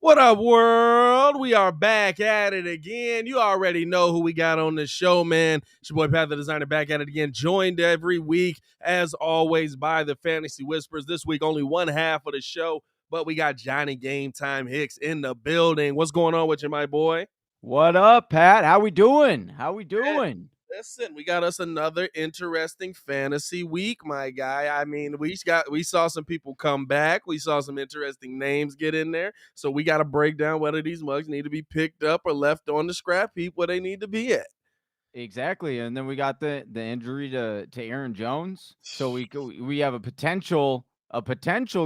What up, world? We are back at it again. You already know who we got on the show, man. It's your boy Pat the Designer back at it again, joined every week, as always, by the Fantasy Whispers. This week, only one half of the show, but we got Johnny Game Time Hicks in the building. What's going on with you, my boy? What up, Pat? How we doing? How we doing? Listen, we got us another interesting fantasy week, my guy. I mean, we saw some people come back. We saw some interesting names get in there. So we got to break down whether these mugs need to be picked up or left on the scrap heap where they need to be at. Exactly. And then we got the injury to Aaron Jones. So we have a potential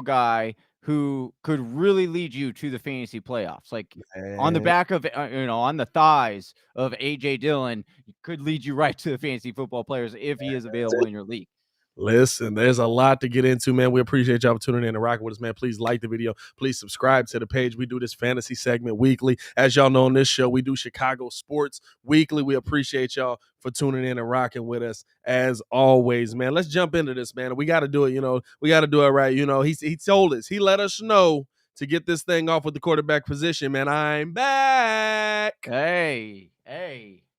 guy who could really lead you to the fantasy playoffs. Like on the back of on the thighs of AJ Dillon, could lead you right to the fantasy football players if he is available in your league. Listen, there's a lot to get into, man. We appreciate y'all for tuning in and rocking with us, man. Please like the video. Please subscribe to the page. We do this fantasy segment weekly. As y'all know on this show, we do Chicago sports weekly. We appreciate y'all for tuning in and rocking with us as always, man. Let's jump into this, man. We got to do it, we got to do it right. He told us, he let us know to get this thing off with the quarterback position, man. I'm back. Hey.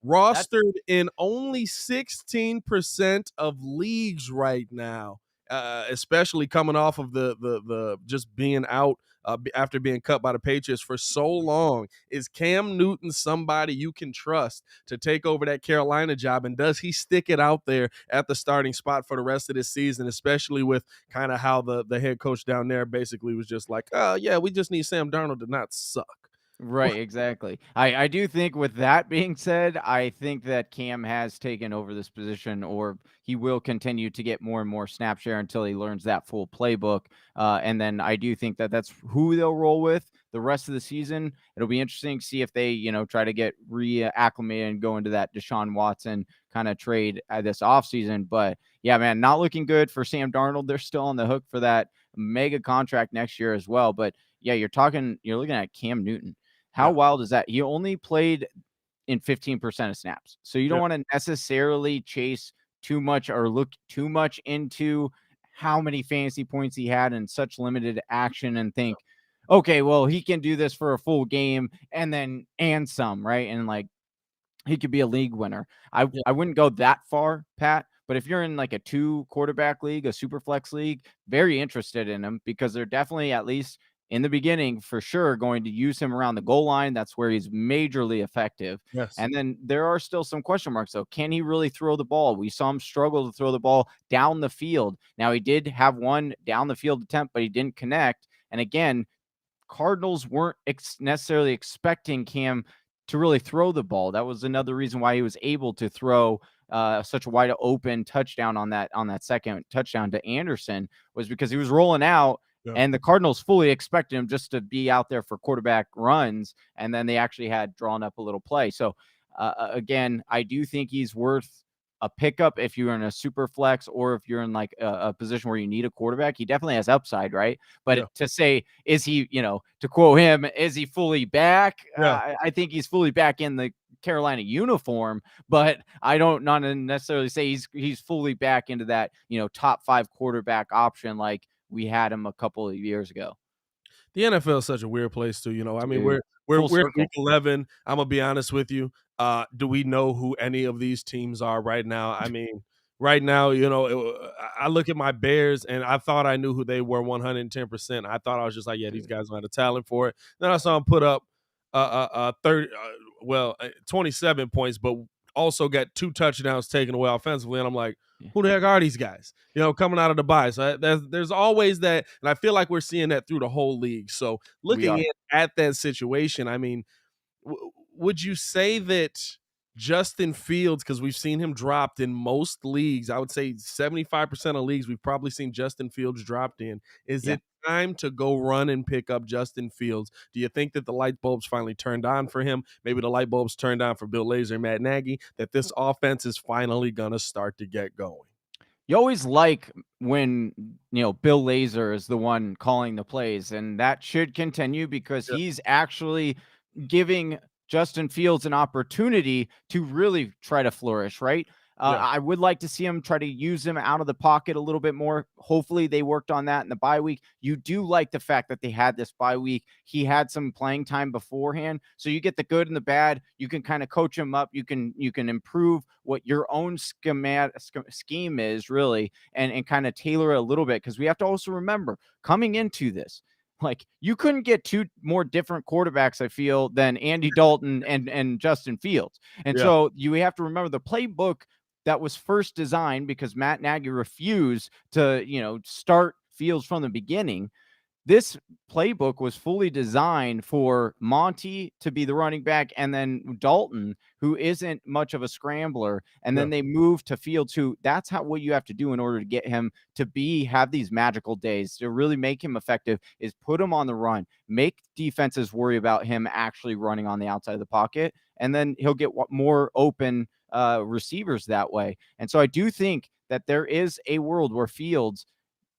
Rostered in only 16% of leagues right now, especially coming off of the just being out after being cut by the Patriots for so long. Is Cam Newton somebody you can trust to take over that Carolina job? And does he stick it out there at the starting spot for the rest of this season, especially with kind of how the head coach down there basically was just like, oh, yeah, we just need Sam Darnold to not suck. Right, exactly. I do think with that being said, I think that Cam has taken over this position, or he will continue to get more and more snap share until he learns that full playbook. And then I do think that that's who they'll roll with the rest of the season. It'll be interesting to see if they, try to get reacclimated and go into that Deshaun Watson kind of trade this offseason. But yeah, man, not looking good for Sam Darnold. They're still on the hook for that mega contract next year as well. But yeah, you're looking at Cam Newton. How wild is that? He only played in 15% of snaps. So you don't want to necessarily chase too much or look too much into how many fantasy points he had in such limited action and think, okay, well, he can do this for a full game and some, right? And like he could be a league winner. I wouldn't go that far, Pat. But if you're in like a 2 quarterback league, a super flex league, very interested in him because they're definitely, at least in the beginning, for sure, going to use him around the goal line. That's where he's majorly effective. Yes. And then there are still some question marks, though. Can he really throw the ball? We saw him struggle to throw the ball down the field. Now, he did have one down the field attempt, but he didn't connect. And again, Cardinals weren't necessarily expecting Cam to really throw the ball. That was another reason why he was able to throw such a wide open touchdown on that second touchdown to Anderson, was because he was rolling out. Yeah. And the Cardinals fully expected him just to be out there for quarterback runs. And then they actually had drawn up a little play. So again, I do think he's worth a pickup if you're in a super flex or if you're in like a position where you need a quarterback. He definitely has upside, right? But to say, is he, to quote him, is he fully back? I think he's fully back in the Carolina uniform, but I don't not necessarily say he's fully back into that, top 5 quarterback option like we had him a couple of years ago. The NFL is such a weird place too. I mean, we're week 11. I'm gonna be honest with you. Do we know who any of these teams are right now? I mean, right now, I look at my Bears and I thought I knew who they were 110%. I thought I was just like, yeah, these guys don't have the talent for it. Then I saw them put up 27 points, but also got 2 touchdowns taken away offensively, and I'm like, who the heck are these guys? Coming out of the bye. So there's always that, and I feel like we're seeing that through the whole league. So looking at that situation, I mean, would you say that Justin Fields, because we've seen him dropped in most leagues, I would say 75% of leagues we've probably seen Justin Fields dropped in. Is it time to go run and pick up Justin Fields? Do you think that the light bulbs finally turned on for him? Maybe the light bulbs turned on for Bill Lazor and Matt Nagy, that this offense is finally going to start to get going? You always like when, Bill Lazor is the one calling the plays, and that should continue because he's actually giving Justin Fields an opportunity to really try to flourish, right? I would like to see him try to use him out of the pocket a little bit more. Hopefully they worked on that in the bye week. You do like the fact that they had this bye week. He had some playing time beforehand. So you get the good and the bad. You can kind of coach him up. You can improve what your own scheme is really, and kind of tailor it a little bit. Because we have to also remember, coming into this, like, you couldn't get two more different quarterbacks, I feel, than Andy Dalton and Justin Fields. And so you have to remember the playbook that was first designed, because Matt Nagy refused to, start Fields from the beginning. This playbook was fully designed for Monty to be the running back, and then Dalton, who isn't much of a scrambler, and then they moved to Fields, who that's what you have to do in order to get him to have these magical days, to really make him effective, is put him on the run, make defenses worry about him actually running on the outside of the pocket, and then he'll get more open receivers that way. And so I do think that there is a world where Fields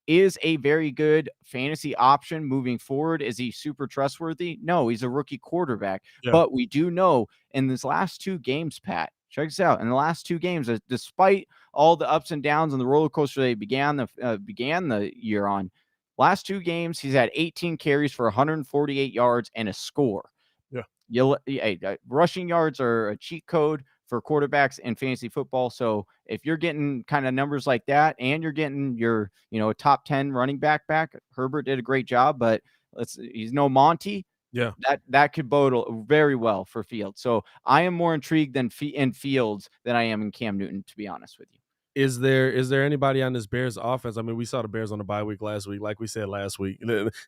is a very good fantasy option moving forward. Is he super trustworthy? No, he's a rookie quarterback. But we do know in this last 2 games, Pat, check this out. In the last 2 games, despite all the ups and downs and the roller coaster they began the year on, last 2 games, he's had 18 carries for 148 yards and a score. Rushing yards are a cheat code for quarterbacks in fantasy football. So if you're getting kind of numbers like that, and you're getting your, a top 10 running back, Herbert did a great job, but he's no Monty. That could bode very well for Fields. So I am more intrigued in Fields than I am in Cam Newton, to be honest with you. Is there anybody on this Bears offense? I mean, we saw the Bears on the bye week last week, like we said last week.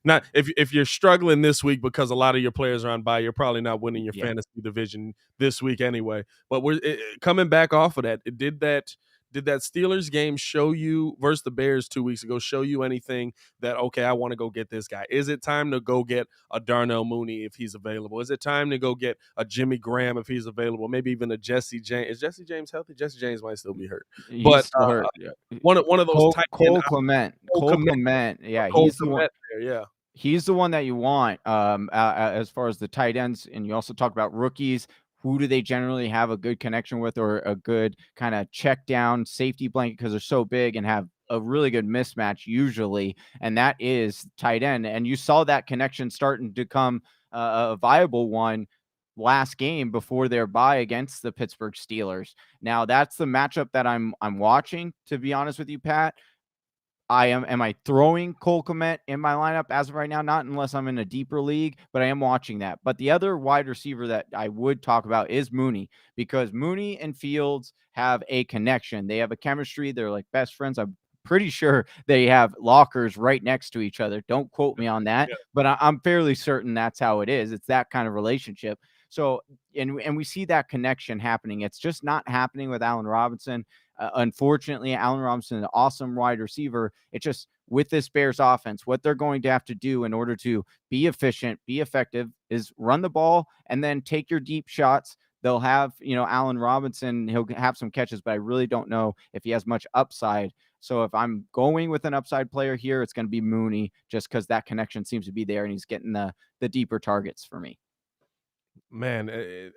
Not if you're struggling this week because a lot of your players are on bye, you're probably not winning your fantasy division this week anyway. But we're coming back off of that. Did that Steelers game show you, versus the Bears 2 weeks ago, show you anything that, okay, I want to go get this guy? Is it time to go get a Darnell Mooney if he's available? Is it time to go get a Jimmy Graham if he's available? Maybe even a Jesse James. Is Jesse James healthy? Jesse James might still be hurt. He's still hurt. One of those Cole Clement. Yeah, he's the one. He's the one that you want as far as the tight ends. And you also talk about rookies. Who do they generally have a good connection with, or a good kind of check down safety blanket, because they're so big and have a really good mismatch usually, and that is tight end. And you saw that connection starting to come a viable one last game before their bye against the Pittsburgh Steelers. Now that's the matchup that I'm watching, to be honest with you, Pat. Am I throwing Cole Kmet in my lineup as of right now? Not unless I'm in a deeper league, but I am watching that. But the other wide receiver that I would talk about is Mooney, because Mooney and Fields have a connection. They have a chemistry. They're like best friends. I'm pretty sure they have lockers right next to each other. Don't quote me on that, but I'm fairly certain that's how it is. It's that kind of relationship. So, and we see that connection happening. It's just not happening with Allen Robinson. Unfortunately, Allen Robinson is an awesome wide receiver. It's just with this Bears offense, what they're going to have to do in order to be efficient, be effective, is run the ball and then take your deep shots. They'll have, Allen Robinson, he'll have some catches, but I really don't know if he has much upside. So if I'm going with an upside player here, it's going to be Mooney, just because that connection seems to be there and he's getting the deeper targets for me. Man,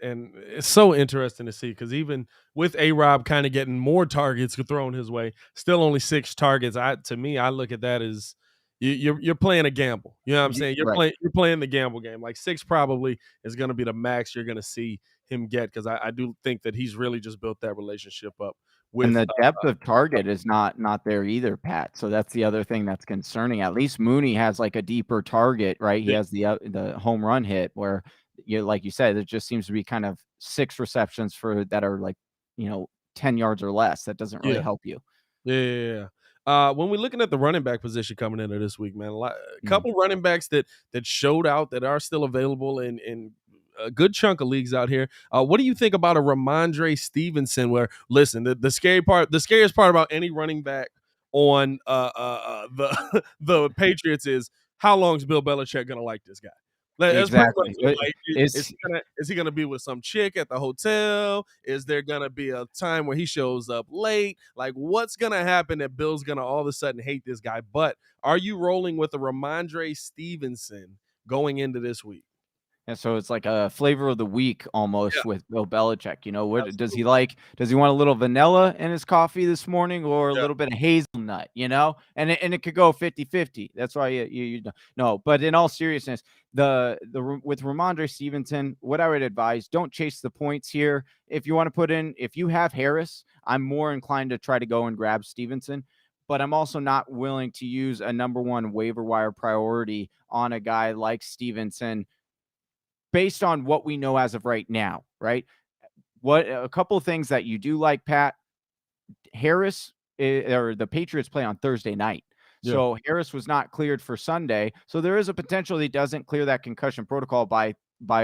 and it's so interesting to see, because even with A-Rob kind of getting more targets thrown his way, still only 6 targets. To me, I look at that as you're playing a gamble. You know what I'm saying? You're playing the gamble game. Like 6 probably is going to be the max you're going to see him get, because I do think that he's really just built that relationship up. And the depth of target is not there either, Pat. So that's the other thing that's concerning. At least Mooney has like a deeper target, right? He has the home run hit, where like you said, it just seems to be kind of 6 receptions that are like 10 yards or less. That doesn't really help you. Yeah. When we're looking at the running back position coming into this week, man, a couple running backs that showed out, that are still available in a good chunk of leagues out here. What do you think about a Romandre Stevenson? Where, listen, the scariest part about any running back on the Patriots is, how long is Bill Belichick gonna like this guy? Exactly. Is he gonna be with some chick at the hotel? Is there gonna be a time where he shows up late? Like, what's gonna happen that Bill's gonna all of a sudden hate this guy? But are you rolling with a Romandre Stevenson going into this week? And so it's like a flavor of the week Yeah, almost with Bill Belichick. What does he absolutely. like? Does he want a little vanilla in his coffee this morning or a Yeah, little bit of hazelnut, And it could go 50-50. That's why you don't know. But in all seriousness, with Romandre Stevenson, what I would advise, don't chase the points here. If you have Harris, I'm more inclined to try to go and grab Stevenson. But I'm also not willing to use a number one waiver wire priority on a guy like Stevenson based on what we know as of right now, right? What a couple of things that you do like, Pat. Harris or the Patriots play on Thursday night. yeah, So Harris was not cleared for Sunday. So there is a potential he doesn't clear that concussion protocol by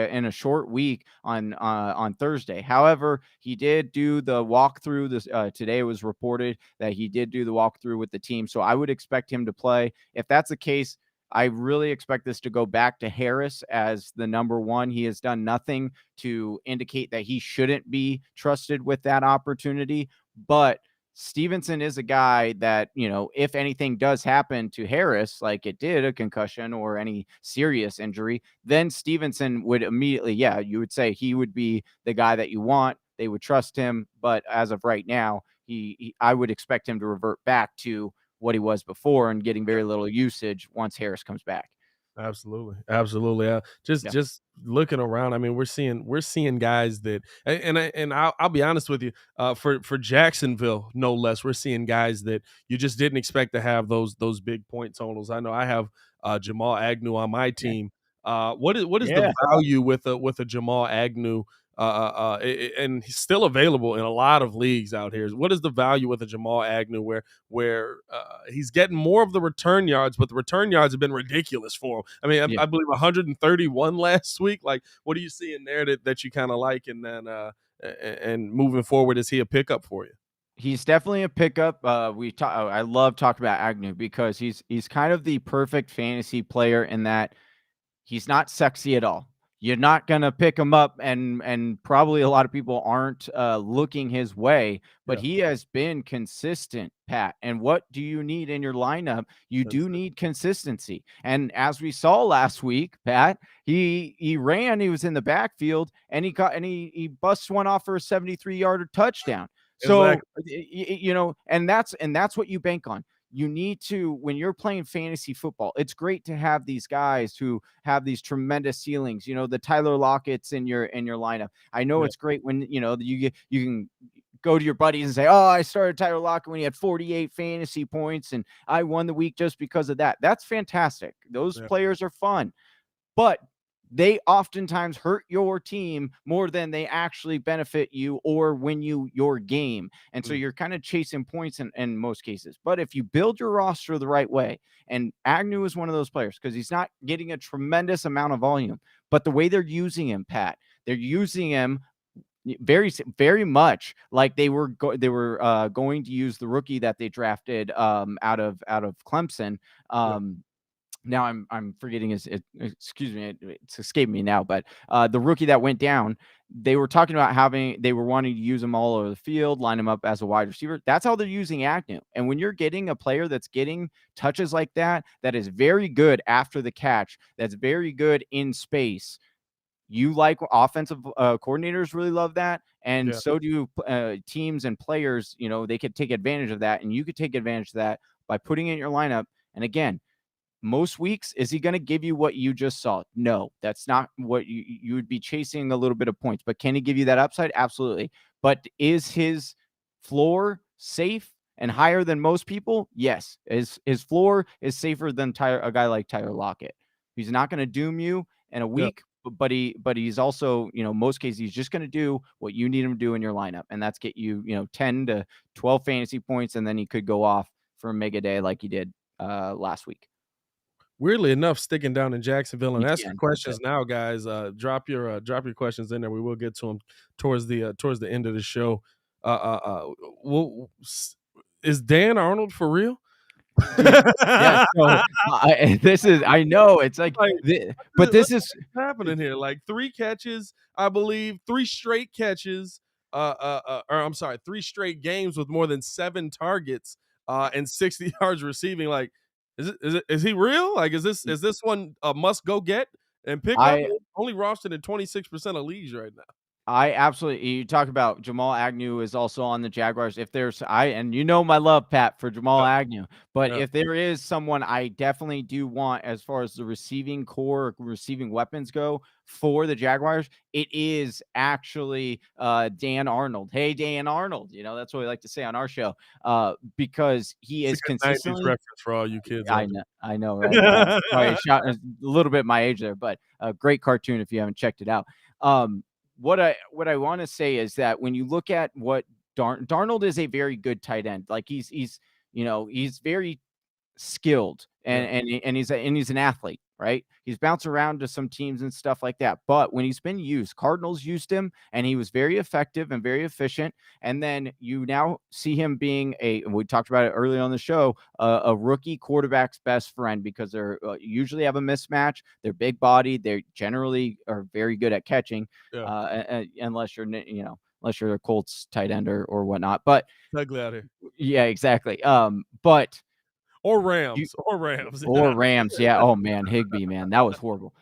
in a short week on Thursday. However, he did do the walkthrough. This today was reported that he did do the walkthrough with the team. So I would expect him to play. If that's the case, I really expect this to go back to Harris as the number one. He has done nothing to indicate that he shouldn't be trusted with that opportunity. But Stevenson is a guy that, if anything does happen to Harris, like it did, a concussion or any serious injury, then Stevenson would immediately, you would say he would be the guy that you want. They would trust him. But as of right now, I would expect him to revert back to what he was before and getting yeah. very little usage once Harris comes back. Absolutely, absolutely. Just Yeah. just looking around, I mean, we're seeing guys that, and I'll be honest with you, for Jacksonville, no less, we're seeing guys that you just didn't expect to have those big point totals. I know I have Jamal Agnew on my Yeah. team. What is the Yeah. value with a Jamal Agnew? And he's still available in a lot of leagues out here. What is the value with a Jamal Agnew where he's getting more of the return yards, but the return yards have been ridiculous for him? I mean, Yeah. I believe 131 last week. Like, what do you see in there that you kind of like? And then and moving forward, is he a pickup for you? He's definitely a pickup. I love talking about Agnew because he's kind of the perfect fantasy player in that he's not sexy at all. You're not gonna pick him up, and probably a lot of people aren't looking his way, but Yeah, he has been consistent, Pat. And what do you need in your lineup? You that's do it. need consistency. And as we saw last week, Pat, he ran, he was in the backfield, and he busts one off for a 73-yarder touchdown. So Exactly. and that's what you bank on. You need to, when you're playing fantasy football, it's great to have these guys who have these tremendous ceilings, the Tyler Lockett's in your lineup. I know Yeah, it's great when you can go to your buddies and say, oh, I started Tyler Lockett when he had 48 fantasy points and I won the week just because of that. That's fantastic. Those yeah, players are fun, but they oftentimes hurt your team more than they actually benefit you or win you your game. And so mm, you're kind of chasing points in most cases. But if you build your roster the right way, and Agnew is one of those players because he's not getting a tremendous amount of volume, but the way they're using him, Pat, they're using him very, very much like they were going to use the rookie that they drafted out of Clemson. yeah. Now I'm forgetting excuse me, it's escaped me now, but the rookie that went down, they were talking about they were wanting to use him all over the field, line him up as a wide receiver. That's how they're using Agnew. And when you're getting a player that's getting touches like that, that is very good after the catch, that's very good in space. You like offensive coordinators really love that, and Yeah. so do teams and players. They could take advantage of that, and you could take advantage of that by putting in your lineup. And again, most weeks, is he going to give you what you just saw? No, that's not what you would be chasing a little bit of points, but can he give you that upside? Absolutely. But is his floor safe and higher than most people? Yes. His floor is safer than a guy like Tyler Lockett. He's not going to doom you in a Yeah. week, but he's also, most cases he's just going to do what you need him to do in your lineup, and that's get you, 10 to 12 fantasy points, and then he could go off for a mega day like he did last week. Weirdly enough, sticking down in Jacksonville, and ask your ETN. questions now, guys. Drop your questions in there. We will get to them towards the end of the show. Uh, uh, uh, is Dan Arnold for real? Yeah, yeah. So I know it's like, Like, but this is happening here? Like 3 catches, I believe, 3 straight catches, or I'm sorry, 3 straight games with more than 7 targets, and 60 yards receiving. Like, is he real? Like, is this one a must go get and pick up? I only rostered in 26% of leagues right now. I absolutely you talk about Jamal Agnew is also on the Jaguars. If there's and you know my love, Pat, for Jamal Yeah, Agnew, but yeah. if there is someone I definitely do want as far as the receiving core, receiving weapons go for the Jaguars, it is actually Dan Arnold. Hey, Dan Arnold, that's what we like to say on our show. Because he It's a is good 90s consistently reference for all you kids out I know, right? Probably there. shout a little bit my age there, but a great cartoon if you haven't checked it out. What I want to say is that when you look at what Darnold is a very good tight end. Like he's very skilled Yeah, and he's an athlete, right? He's bounced around to some teams and stuff like that. But when he's been used, Cardinals used him and he was very effective and very efficient. And then you now see him being we talked about it earlier on the show, a rookie quarterback's best friend because they're usually have a mismatch. They're big bodied. They generally are very good at catching, yeah. unless you're a Colts tight end or whatnot. But It's ugly out here. yeah, exactly. But Or you Rams. Or Rams. or Rams, yeah. Oh, man, Higbee, man, that was horrible.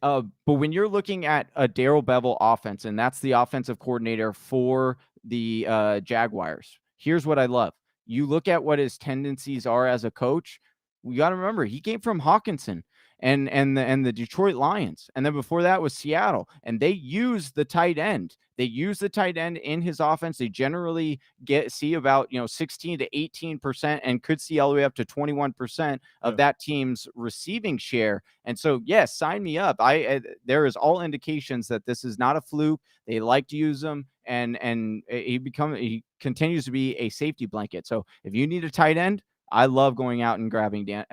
But when you're looking at a Darrell Bevell offense, and that's the offensive coordinator for the Jaguars, here's what I love. You look at what his tendencies are as a coach. We got to remember he came from Hawkinson and the Detroit Lions, and then before that was Seattle, and they use the tight end. They use the tight end in his offense. They generally see about 16 to 18% and could see all the way up to 21% of Yeah. that team's receiving share. And so, yes, sign me up. There is all indications that this is not a fluke. They like to use him, and he continues to be a safety blanket. So if you need a tight end, I love going out and grabbing Dan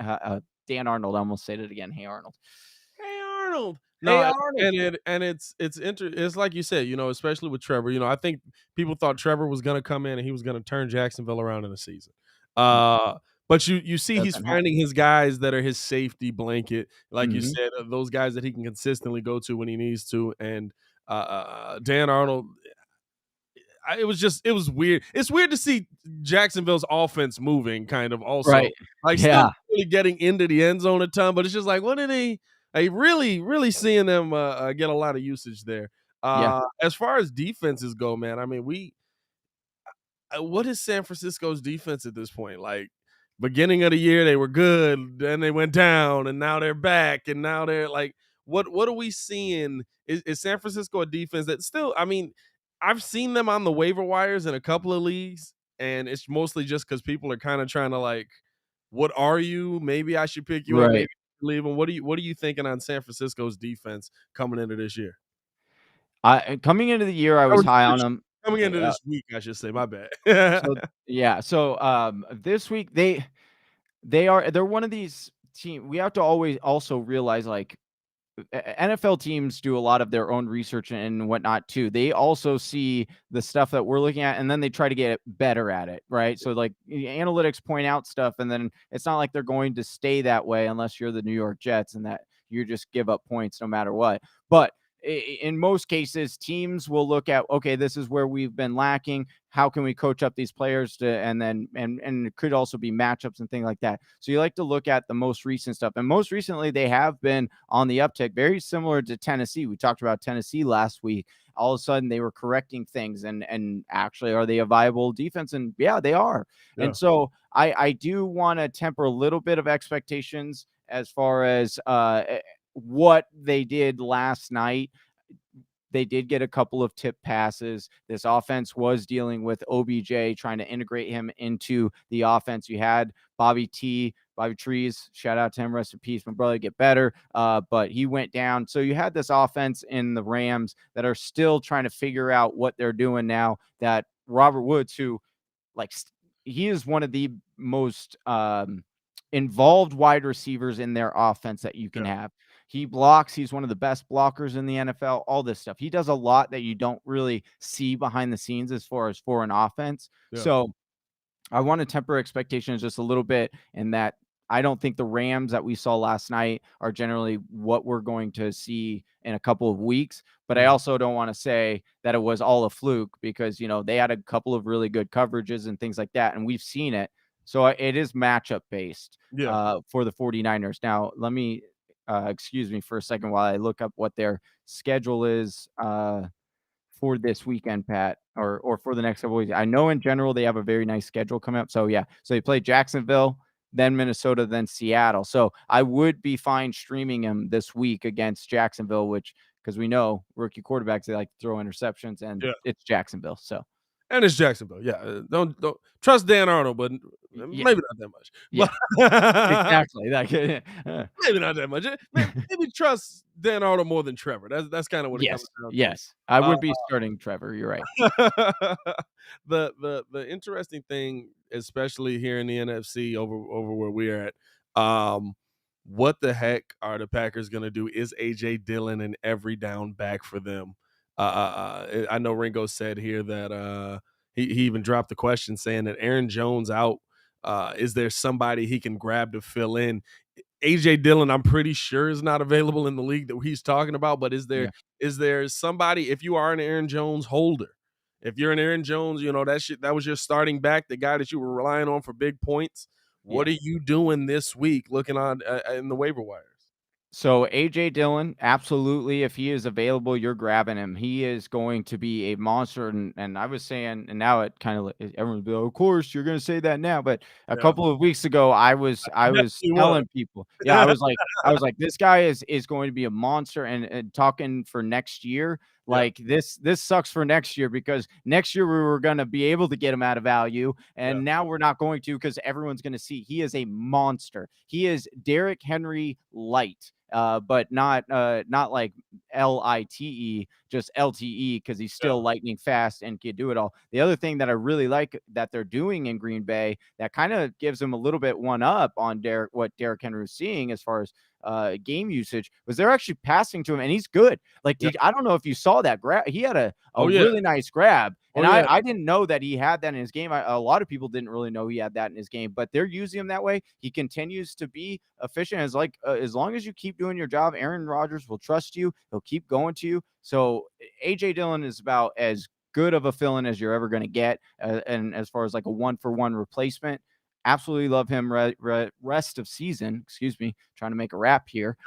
Arnold. I almost said it again. Hey, Arnold. Hey, Arnold. Hey, No, Arnold. it's like you said, especially with Trevor. I think people thought Trevor was going to come in and he was going to turn Jacksonville around in a season. But you see he's Doesn't happen. finding his guys that are his safety blanket, like you Mhm. said, those guys that he can consistently go to when he needs to. And Dan Arnold, it was weird. It's weird to see Jacksonville's offense moving kind of also, Right. like still Yeah. really getting into the end zone a ton, but it's just like, what are they really, really seeing them get a lot of usage there. Yeah. As far as defenses go, man, I mean, what is San Francisco's defense at this point? Like, beginning of the year, they were good, then they went down, and now they're back, and now they're like, what are we seeing? Is San Francisco a defense that still, I mean, I've seen them on the waiver wires in a couple of leagues, and it's mostly just because people are kind of trying to like, what are you? Maybe I should pick you up, maybe Right. leave them. What are you thinking on San Francisco's defense coming into this year? Coming into the year, I was Or high on them. coming into this week, I should say. My So bad. yeah. So this week they're one of these teams. We have to always also realize like NFL teams do a lot of their own research and whatnot too. They also see the stuff that we're looking at, and then they try to get better at it, right? So like analytics point out stuff, and then it's not like they're going to stay that way unless you're the New York Jets and that you just give up points no matter what. But in most cases, teams will look at, okay, this is where we've been lacking. How can we coach up these players and it could also be matchups and things like that. So you like to look at the most recent stuff. And most recently, they have been on the uptick, very similar to Tennessee. We talked about Tennessee last week. All of a sudden, they were correcting things, and actually, are they a viable defense? And yeah, they are. Yeah. And so I do want to temper a little bit of expectations as far as what they did last night. They did get a couple of tip passes. This offense was dealing with OBJ, trying to integrate him into the offense. You had Bobby Trees, shout out to him, rest in peace, my brother, get better. But he went down. So you had this offense in the Rams that are still trying to figure out what they're doing now. That Robert Woods, who he is one of the most involved wide receivers in their offense that you can Yeah. have. He blocks. He's one of the best blockers in the NFL, all this stuff. He does a lot that you don't really see behind the scenes as far as for an offense. Yeah. So I want to temper expectations just a little bit in that I don't think the Rams that we saw last night are generally what we're going to see in a couple of weeks. But I also don't want to say that it was all a fluke because, they had a couple of really good coverages and things like that. And we've seen it. So it is matchup based Yeah. for the 49ers. Now, excuse me for a second while I look up what their schedule is for this weekend, Pat, or for the next couple weeks. I know in general they have a very nice schedule coming up. So yeah, so they play Jacksonville, then Minnesota, then Seattle. So I would be fine streaming him this week against Jacksonville, which because we know rookie quarterbacks they like to throw interceptions, and Yeah. it's Jacksonville. So And it's Jacksonville. Yeah. Don't trust Dan Arnold, but yeah, maybe not that much. yeah, But exactly. Like, maybe not that much. Maybe trust Dan Arnold more than Trevor. That's kind of what it comes yes, down to. yes, I would be starting Trevor. You're right. The interesting thing, especially here in the NFC over where we're at, what the heck are the Packers gonna do? Is AJ Dillon an every down back for them? I know Ringo said here that he even dropped the question saying that Aaron Jones out. Is there somebody he can grab to fill in? AJ Dillon, I'm pretty sure is not available in the league that he's talking about. But is Yeah. there somebody, if you are an Aaron Jones holder, if you're an Aaron Jones, that was your starting back, the guy that you were relying on for big points. What Yeah. are you doing this week looking on in the waiver wires? So AJ Dillon, absolutely. If he is available, you're grabbing him. He is going to be a monster. And I was saying, and now it kind of everyone's be like, of course you're going to say that now. But a Yeah, couple of weeks ago, I was definitely was. telling people, yeah, I was like, this guy is going to be a monster. And talking for next year, Yeah, like this sucks for next year because next year we were going to be able to get him out of value, yeah, and now we're not going to because everyone's going to see he is a monster. He is Derrick Henry light. But not like LITE, just LTE, because he's yeah, still lightning fast and can do it all. The other thing that I really like that they're doing in Green Bay that kind of gives them a little bit one up on what Derrick Henry was seeing as far as game usage was they're actually passing to him, and he's good. Like, yeah. I don't know if you saw that grab. He had a Oh yeah, really nice grab. oh And yeah, I didn't know that he had that in his game. A lot of people didn't really know he had that in his game, but they're using him that way. He continues to be efficient. As long as you keep doing your job, Aaron Rodgers will trust you. He'll keep going to you. So AJ Dillon is about as good of a fill-in as you're ever going to get. And as far as like a 1-for-1 replacement, absolutely love him rest of season. Excuse me, trying to make a rap here.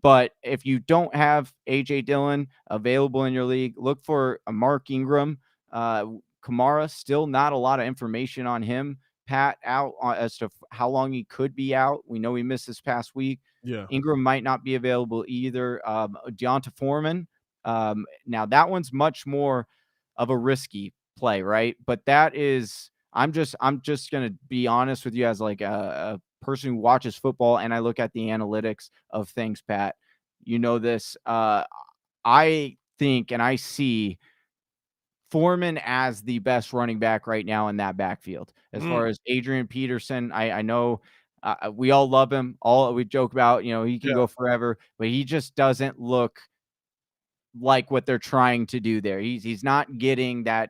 But if you don't have AJ Dillon available in your league, look for a Mark Ingram. Kamara, still not a lot of information on him. Pat out as to how long he could be out. We know he missed this past week. yeah. Ingram might not be available either. Deonta Foreman. Now that one's much more of a risky play, right? But that is, I'm just gonna be honest with you as like a person who watches football and I look at the analytics of things, Pat. You know this. I think and I see Foreman as the best running back right now in that backfield. As Mm, far as Adrian Peterson, I know we all love him. All we joke about, he can yeah, go forever, but he just doesn't look like what they're trying to do there. He's not getting that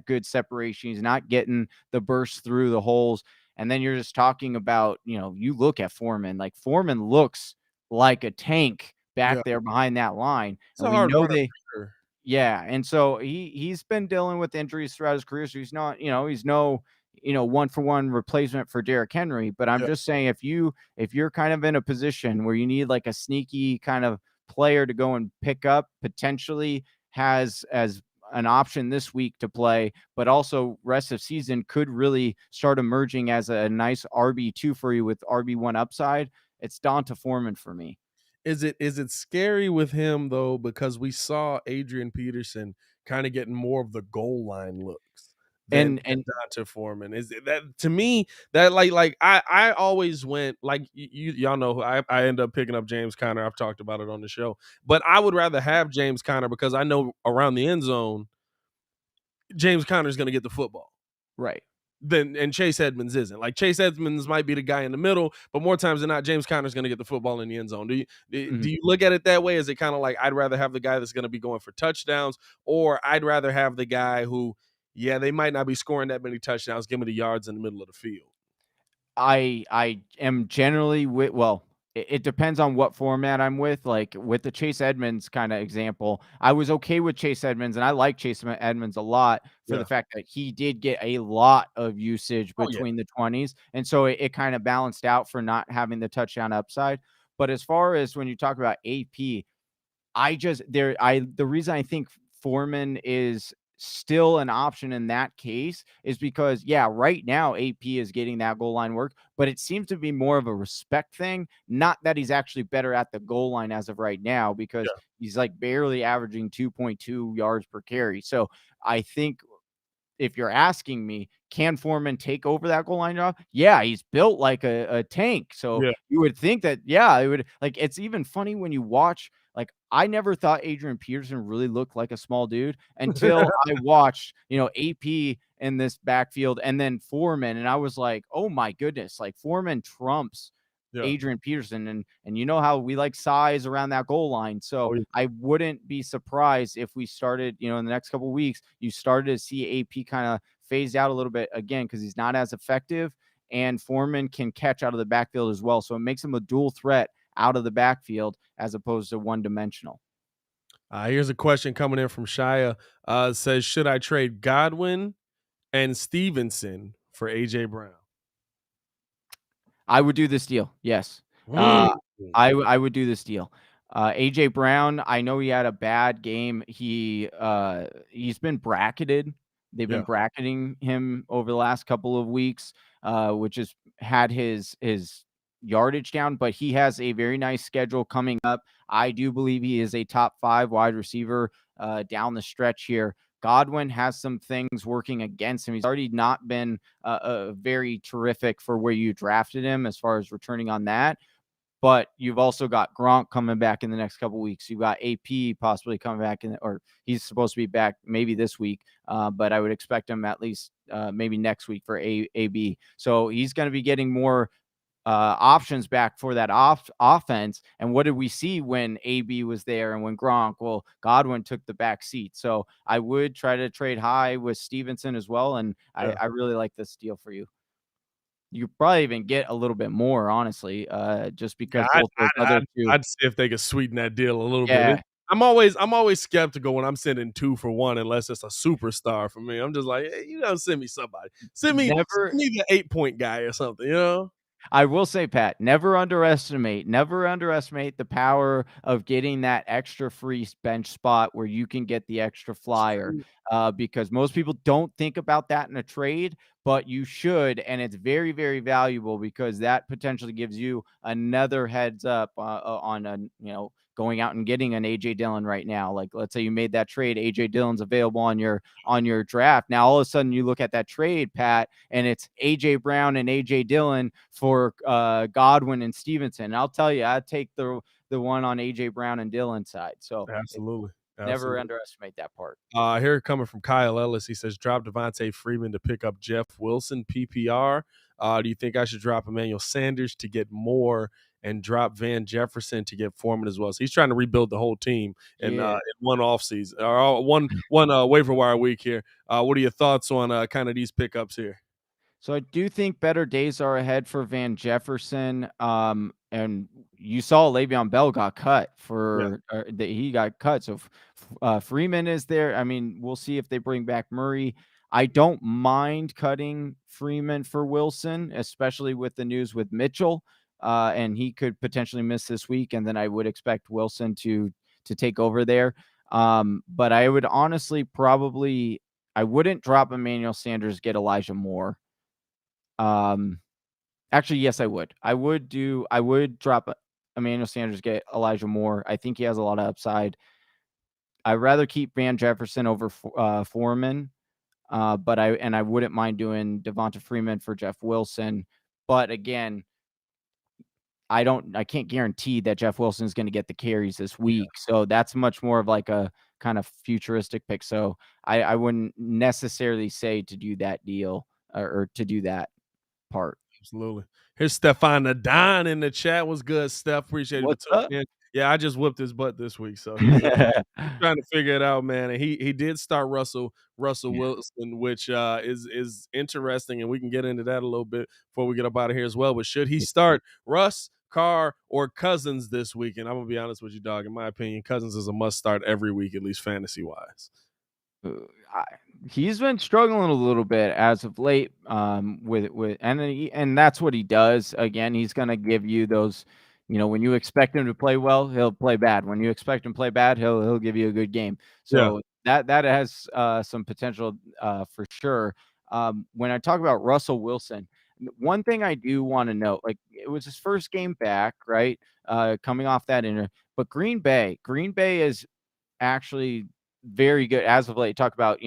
good separation. He's not getting the burst through the holes. And then you're just talking about, you look at Foreman, like Foreman looks like a tank back yeah. there behind that line. It's And a we hard know runner for sure. yeah, and so he's been dealing with injuries throughout his career, so he's not, he's no, 1-for-1 replacement for Derrick Henry. But I'm Yeah. just saying if you're kind of in a position where you need like a sneaky kind of player to go and pick up, potentially has as an option this week to play, but also rest of season could really start emerging as a nice RB2 for you with RB1 upside. It's Donta Foreman for me. Is it scary with him though, because we saw Adrian Peterson kind of getting more of the goal line looks than And Dante Foreman? Is it that to me that like I always went like y'all know who I end up picking up James Conner. I've talked about it on the show, but I would rather have James Conner because I know around the end zone James Conner is going to get the football. right. And Chase Edmonds isn't. Like Chase Edmonds might be the guy in the middle, but more times than not, James Conner's going to get the football in the end zone. Do you look at it that way? Is it kind of like I'd rather have the guy that's going to be going for touchdowns, or I'd rather have the guy who, yeah, they might not be scoring that many touchdowns, give me the yards in the middle of the field. I am generally with it depends on what format I'm with. Like with the Chase Edmonds kind of example, I was okay with Chase Edmonds, and I like Chase Edmonds a lot for Yeah. the fact that he did get a lot of usage Oh yeah. between the 20s, and so it kind of balanced out for not having the touchdown upside. But as far as when you talk about AP, the reason I think Foreman is still an option in that case is because, yeah, right now AP is getting that goal line work, but it seems to be more of a respect thing. Not that he's actually better at the goal line as of right now, because he's like barely averaging 2.2 yards per carry. So I think if you're asking me, can Foreman take over that goal line job? Yeah, he's built like a tank. So you would think that, yeah, it would. Like, it's even funny when you watch, like, I never thought Adrian Peterson really looked like a small dude until I watched, AP in this backfield and then Foreman. And I was like, oh my goodness, like Foreman trumps Adrian Peterson, and you know how we like size around that goal line. So I wouldn't be surprised if we started, in the next couple of weeks, you started to see AP kind of phased out a little bit again, because he's not as effective, and Foreman can catch out of the backfield as well. So it makes him a dual threat out of the backfield as opposed to one-dimensional. Here's a question coming in from Shia. Says, should I trade Godwin and Stevenson for AJ Brown? I would do this deal. Yes. I would do this deal. AJ Brown, I know he had a bad game. He's been bracketed. They've been bracketing him over the last couple of weeks, which has had his yardage down, but he has a very nice schedule coming up. I do believe he is a top 5 wide receiver down the stretch here. Godwin has some things working against him. He's already not been very terrific for where you drafted him as far as returning on that. But you've also got Gronk coming back in the next couple of weeks. You've got AP possibly coming back, or he's supposed to be back maybe this week. But I would expect him at least maybe next week for AB. So he's going to be getting more options back for that offense. And what did we see when AB was there and when Gronk? Well, Godwin took the back seat. So I would try to trade high with Stevenson as well. And I really like this deal for you. You probably even get a little bit more, honestly, just because I'd see if they could sweeten that deal a little bit. I'm always skeptical when I'm sending 2 for 1 unless it's a superstar for me. I'm just like, hey, you gotta send me somebody. Send me the 8-point guy or something, I will say, Pat, never underestimate the power of getting that extra free bench spot where you can get the extra flyer, because most people don't think about that in a trade, but you should, and it's very, very valuable because that potentially gives you another heads up on going out and getting an AJ Dillon right now. Like, let's say you made that trade, AJ Dillon's available on your draft. Now all of a sudden you look at that trade, Pat, and it's AJ Brown and AJ Dillon for Godwin and Stevenson. And I'll tell you, I'd take the one on AJ Brown and Dillon side. So absolutely. Never underestimate that part. Here coming from Kyle Ellis, he says, drop Devontae Freeman to pick up Jeff Wilson, PPR. Do you think I should drop Emmanuel Sanders to get more and drop Van Jefferson to get Foreman as well? So he's trying to rebuild the whole team in one offseason, or one waiver wire week here. What are your thoughts on kind of these pickups here? So I do think better days are ahead for Van Jefferson. And you saw Le'Veon Bell got cut he got cut. So Freeman is there. I mean, we'll see if they bring back Murray. I don't mind cutting Freeman for Wilson, especially with the news with Mitchell. And he could potentially miss this week. And then I would expect Wilson to take over there. But I would honestly I wouldn't drop Emmanuel Sanders, get Elijah Moore. Actually, yes, I would. I would drop Emmanuel Sanders, get Elijah Moore. I think he has a lot of upside. I'd rather keep Van Jefferson over Foreman. But I wouldn't mind doing Devonta Freeman for Jeff Wilson. But again, I can't guarantee that Jeff Wilson is going to get the carries this week. So that's much more of like a kind of futuristic pick. So I wouldn't necessarily say to do that deal or to do that part. Absolutely. Here's Stefan Nadine in the chat. What's good, Steph? Appreciate What's it. up? Yeah, I just whipped his butt this week, so he's trying to figure it out, man. And he did start Russell Wilson, which is interesting, and we can get into that a little bit before we get up out of here as well. But should he start Russ, Carr, or Cousins this week? And I'm gonna be honest with you, dog. In my opinion, Cousins is a must start every week, at least fantasy wise. He's been struggling a little bit as of late, and that's what he does. Again, he's going to give you those, when you expect him to play well, he'll play bad. When you expect him to play bad, he'll give you a good game. So that has some potential for sure. When I talk about Russell Wilson, one thing I do want to note, like it was his first game back, right? Coming off that but Green Bay is actually very good as of late. Talk about,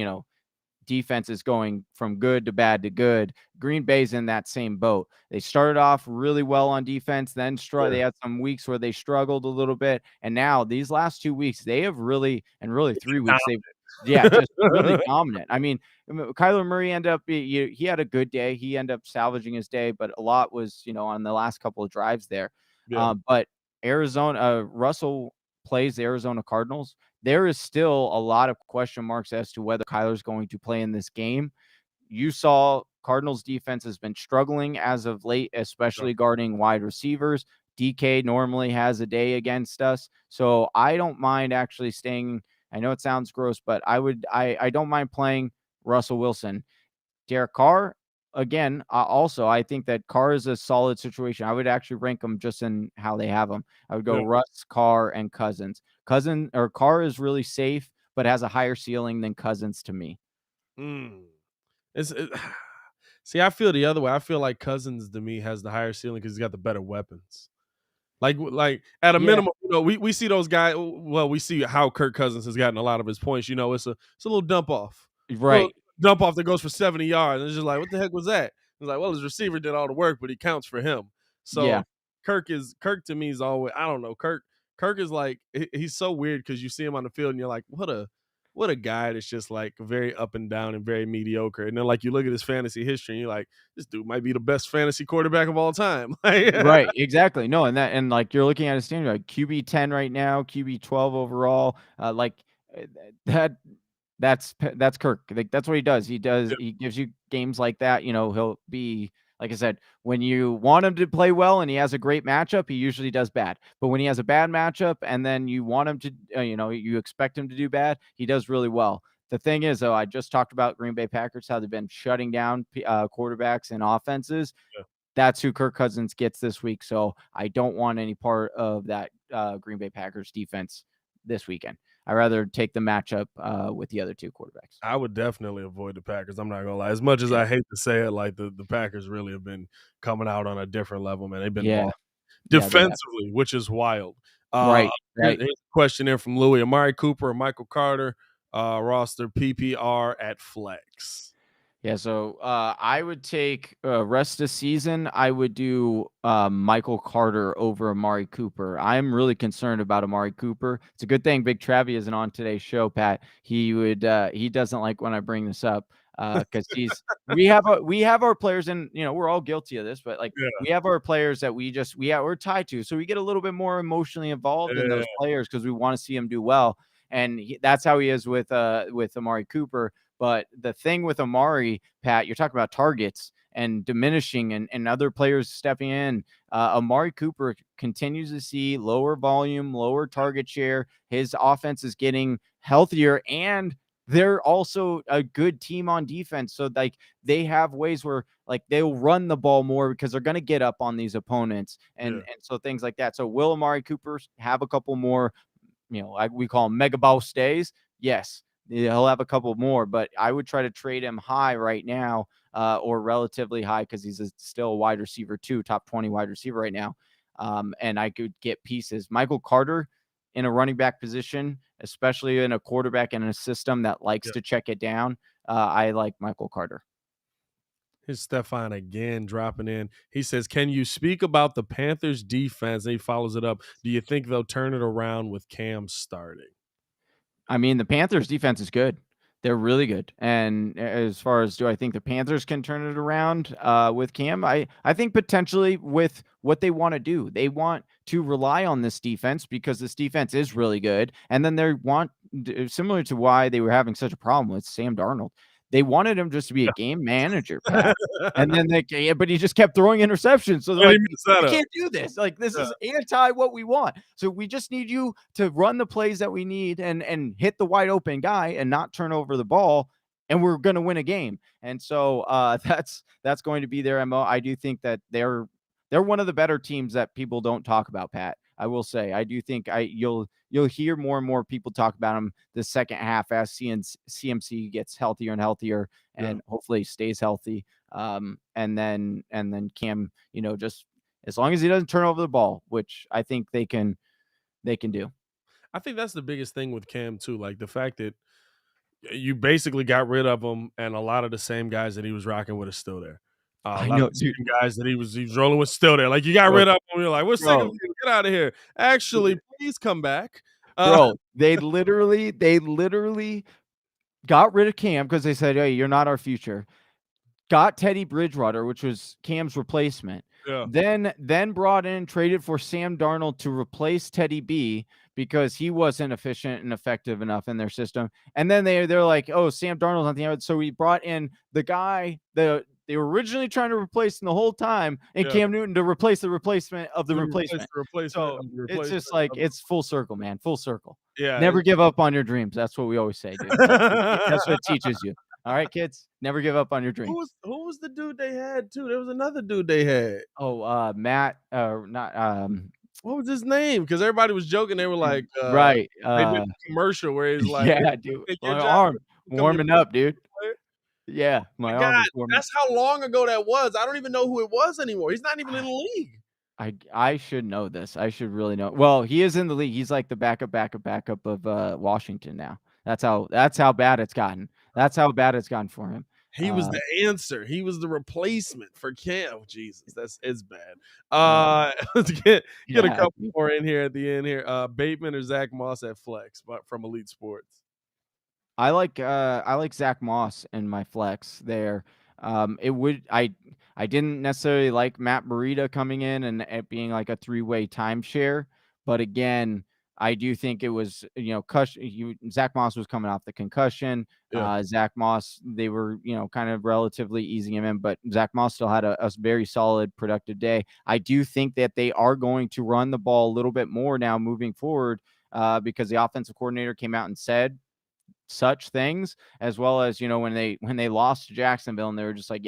defense is going from good to bad to good. Green Bay's in that same boat. They started off really well on defense, then they had some weeks where they struggled a little bit, and now these last 2 weeks they have really 3 weeks they've just really dominant. I mean, Kyler Murray ended up he had a good day. He ended up salvaging his day, but a lot was on the last couple of drives there. But Russell plays the Arizona Cardinals. There is still a lot of question marks as to whether Kyler's going to play in this game. You saw Cardinals defense has been struggling as of late, especially guarding wide receivers. DK normally has a day against us. So I don't mind actually staying. I know it sounds gross, but I don't mind playing Russell Wilson. Derek Carr, again, also, I think that Carr is a solid situation. I would actually rank them just in how they have them. I would go Russ, Carr, and Cousins. Carr is really safe, but has a higher ceiling than Cousins to me. See, I feel the other way. I feel like Cousins to me has the higher ceiling because he's got the better weapons. Like at a minimum, we see those guys. Well, we see how Kirk Cousins has gotten a lot of his points. It's a little dump off, right? Dump off that goes for 70 yards. And it's just like, what the heck was that? It's like, well, his receiver did all the work, but he counts for him. So Kirk to me is always, I don't know. Kirk is like, he's so weird because you see him on the field and you're like, what a guy that's just like very up and down and very mediocre. And then like you look at his fantasy history and you're like, this dude might be the best fantasy quarterback of all time. Right, exactly. No, and like you're looking at his standard, like QB 10 right now, QB 12 overall. That's Kirk. Like that's what he does. He gives you games like that. He'll be, like I said, when you want him to play well and he has a great matchup, he usually does bad. But when he has a bad matchup and then you want him to, you expect him to do bad, he does really well. The thing is, though, I just talked about Green Bay Packers, how they've been shutting down quarterbacks and offenses. That's who Kirk Cousins gets this week. So I don't want any part of that Green Bay Packers defense this weekend. I'd rather take the matchup with the other two quarterbacks. I would definitely avoid the Packers. I'm not going to lie. As much as I hate to say it, like the Packers really have been coming out on a different level, man. They've been defensively, which is wild. Right. Here's a question here from Louis. Amari Cooper or Michael Carter roster PPR at flex. Yeah, so I would take rest of season. I would do Michael Carter over Amari Cooper. I'm really concerned about Amari Cooper. It's a good thing Big Travie isn't on today's show, Pat. He doesn't like when I bring this up because we have our players, and we're all guilty of this, but we have our players that we're tied to, so we get a little bit more emotionally involved in those players because we want to see them do well, and that's how he is with Amari Cooper. But the thing with Amari, Pat, you're talking about targets and diminishing and other players stepping in. Amari Cooper continues to see lower volume, lower target share. His offense is getting healthier, and they're also a good team on defense. So they have ways where they'll run the ball more because they're going to get up on these opponents and so things like that. So will Amari Cooper have a couple more, we call them mega boss days? Yes. He'll have a couple more, but I would try to trade him high right now or relatively high because he's still a wide receiver too, top 20 wide receiver right now. And I could get pieces. Michael Carter in a running back position, especially in a quarterback and in a system that likes to check it down. I like Michael Carter. Here's Stefan again dropping in. He says, can you speak about the Panthers defense? And he follows it up. Do you think they'll turn it around with Cam starting? I mean, the Panthers defense is good. They're really good. And as far as do I think the Panthers can turn it around with Cam? I think potentially with what they want to do. They want to rely on this defense because this defense is really good. And then they want, similar to why they were having such a problem with Sam Darnold, they wanted him just to be a game manager, Pat. And then but he just kept throwing interceptions. So they're like, we can't do this. This is anti what we want. So we just need you to run the plays that we need and hit the wide open guy and not turn over the ball. And we're going to win a game. And so that's going to be their MO. I do think that they're they're one of the better teams that people don't talk about, Pat. I will say, I do think you'll hear more and more people talk about them the second half as CMC gets healthier and healthier, and hopefully stays healthy. And then Cam, just as long as he doesn't turn over the ball, which I think they can do. I think that's the biggest thing with Cam too, like the fact that you basically got rid of him, and a lot of the same guys that he was rocking with are still there. A lot of the same guys that he was rolling with still there. Like you got rid of him, you're like, we're sick of you. Get out of here. Actually, please come back. Bro, they literally got rid of Cam because they said, hey, you're not our future. Got Teddy Bridgewater, which was Cam's replacement. Yeah. Then brought in, traded for Sam Darnold to replace Teddy B because he wasn't efficient and effective enough in their system. And then they're like, oh, Sam Darnold's on the outside. So we brought in the guy that they were originally trying to replace in the whole time, and Cam Newton to replace the replacement of the replacement. So it's just like it's full circle, man. Full circle. Yeah. Never give up on your dreams. That's what we always say, dude. That's what it teaches you. All right, kids, never give up on your dreams. Who was the dude they had too? There was another dude they had. Oh, Matt, what was his name? Because everybody was joking. They were like, right. They did a commercial where he's like, yeah, dude, my arm warming up, dude. Yeah, my arm is warming. That's how long ago that was. I don't even know who it was anymore. He's not even in the league. I should know this. I should really know. Well, he is in the league. He's like the backup of Washington now. That's how bad it's gotten. That's how bad it's gotten for him. He was the answer. He was the replacement for Cam. Oh, Jesus, it's bad. Let's get a couple more in here at the end here. Bateman or Zach Moss at flex, but from Elite Sports. I like Zach Moss in my flex there. I didn't necessarily like Matt Breida coming in and it being like a 3-way timeshare, but again, I do think it was, Zach Moss was coming off the concussion. Zach Moss, they were, kind of relatively easing him in, but Zach Moss still had a very solid, productive day. I do think that they are going to run the ball a little bit more now moving forward because the offensive coordinator came out and said such things, as well as, when they lost to Jacksonville and they were just like,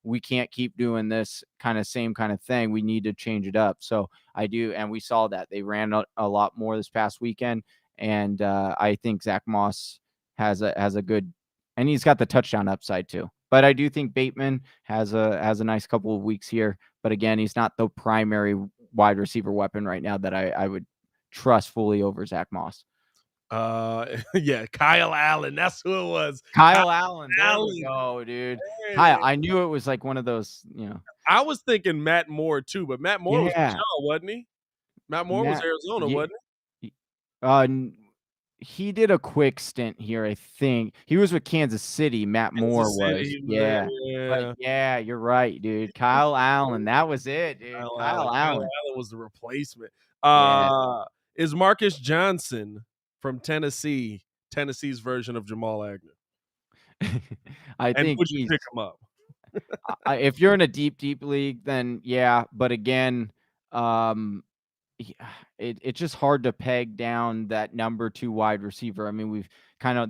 we can't keep doing this same kind of thing. We need to change it up. So I do. And we saw that they ran a lot more this past weekend. And I think Zach Moss has a good, and he's got the touchdown upside too. But I do think Bateman has a nice couple of weeks here. But again, he's not the primary wide receiver weapon right now that I would trust fully over Zach Moss. Kyle Allen. That's who it was. Kyle Allen. There we go, dude. Kyle, I knew it was like one of those, I was thinking Matt Moore too, but Matt Moore was Utah, wasn't he? Matt Moore was Arizona, wasn't he? He did a quick stint here, I think. He was with Kansas City. Matt Moore was. Yeah. But yeah, you're right, dude. Kyle Allen. That was it, dude. Kyle Allen was the replacement. Is Marcus Johnson from Tennessee's version of Jamal Agnew? I think would you pick him up? If you're in a deep league, then yeah. But again, it's just hard to peg down that number 2 wide receiver. I mean,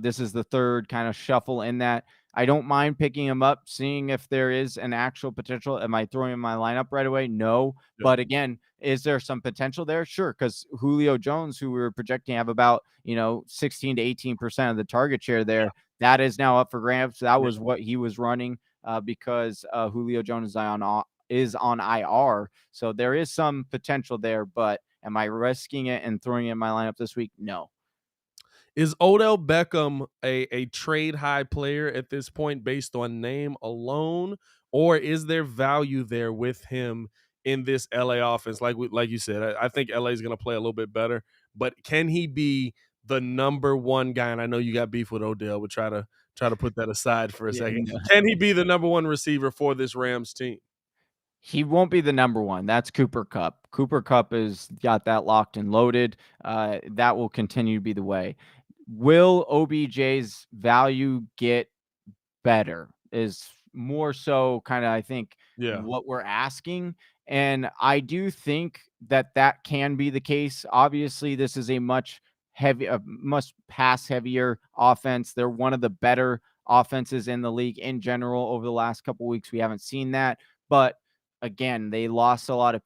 this is the third kind of shuffle in that. I don't mind picking him up, seeing if there is an actual potential. Am I throwing in my lineup right away? No. Yeah. But again, is there some potential there? Sure. Because Julio Jones, who we were projecting have about, 16 to 18% of the target share there, that is now up for grabs. That was what he was running because Julio Jones is on IR. So there is some potential there, but am I risking it and throwing it in my lineup this week? No. Is Odell Beckham a trade high player at this point based on name alone, or is there value there with him in this LA offense? Like you said, I think LA is going to play a little bit better, but can he be the number 1 guy? And I know you got beef with Odell. We'll try to put that aside for a second. No. Can he be the number 1 receiver for this Rams team? He won't be the number 1. That's Cooper Kupp. Cooper Kupp has got that locked and loaded. That will continue to be the way. Will OBJ's value get better is more so kind of, I think, what we're asking. And I do think that can be the case. Obviously, this is a much pass heavier offense. They're one of the better offenses in the league in general over the last couple of weeks. We haven't seen that, but again, they lost a lot of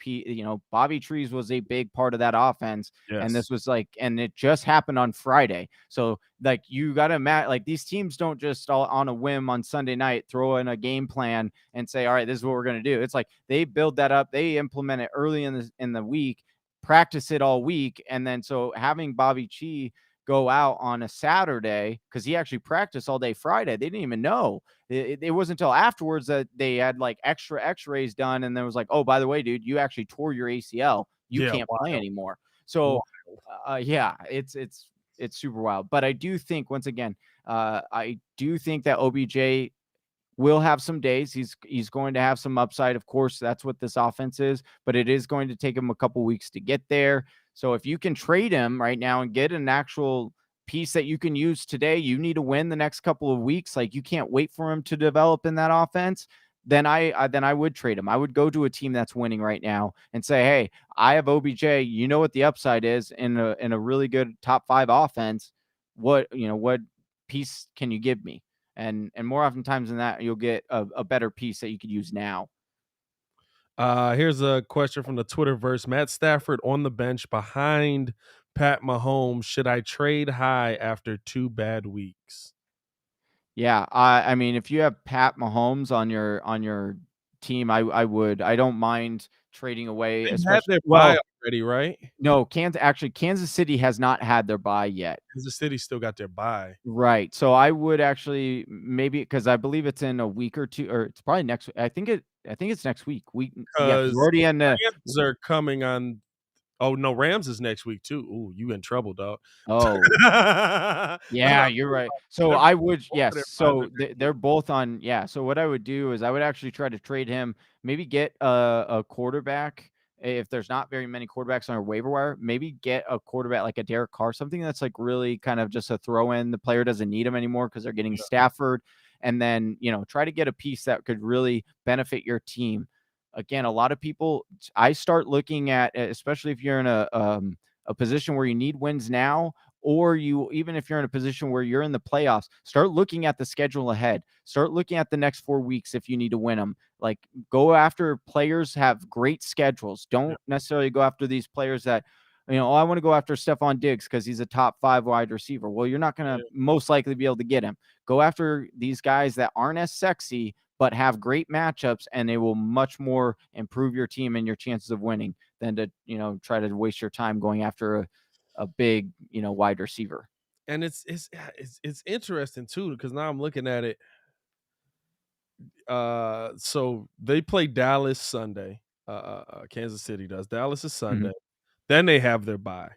Bobby Trees was a big part of that offense. And this was and it just happened on Friday. So like, you got to like, these teams don't just all on a whim on Sunday night throw in a game plan and say, all right, this is what we're going to do. It's like they build that up, they implement it early in the week, practice it all week. And then so having Bobby Chi go out on a Saturday, because he actually practiced all day Friday. They didn't even know. It wasn't until afterwards that they had like extra x-rays done. And then it was like, oh, by the way, dude, you actually tore your ACL. You can't play anymore. So yeah, it's super wild. But I do think, once again, I do think that OBJ will have some days. He's going to have some upside. Of course, that's what this offense is, but it is going to take him a couple weeks to get there. So if you can trade him right now and get an actual piece that you can use today, you need to win the next couple of weeks. Like, you can't wait for him to develop in that offense. Then I would trade him. I would go to a team that's winning right now and say, hey, I have OBJ. You know what the upside is in a really good top 5 offense. What piece can you give me? And more oftentimes than that, you'll get a better piece that you could use now. Here's a question from the Twitterverse. Matt Stafford on the bench behind Pat Mahomes. Should I trade high after 2 bad weeks? Yeah, I mean, if you have Pat Mahomes on your team, I would. I don't mind trading away. They had their bye already, right? No, Kansas City has not had their bye yet. Kansas City still got their bye. Right. So I would actually maybe, because I believe it's in a week or two, or it's probably next. I think it's next week. We're already in the. Rams are coming on. Oh no, Rams is next week too. Ooh, you in trouble, dog. Oh, yeah, you're right. So I would, yes. So they're both on. Yeah. So what I would do is I would actually try to trade him. Maybe get a quarterback. If there's not very many quarterbacks on our waiver wire, maybe get a quarterback like a Derek Carr, something that's like really kind of just a throw in. The player doesn't need him anymore because they're getting Stafford. And then, try to get a piece that could really benefit your team. Again, a lot of people, I start looking at, especially if you're in a position where you need wins now, or even if you're in a position where you're in the playoffs, start looking at the schedule ahead. Start looking at the next 4 weeks if you need to win them. Like, go after players have great schedules. Don't necessarily go after these players that, I want to go after Stephon Diggs because he's a top 5 wide receiver. Well, you're not going to most likely be able to get him. Go after these guys that aren't as sexy, but have great matchups, and they will much more improve your team and your chances of winning than to, try to waste your time going after a big, wide receiver. And it's interesting too, because now I'm looking at it. So they play Dallas Sunday. Kansas City does. Dallas is Sunday. Mm-hmm. Then they have their bye.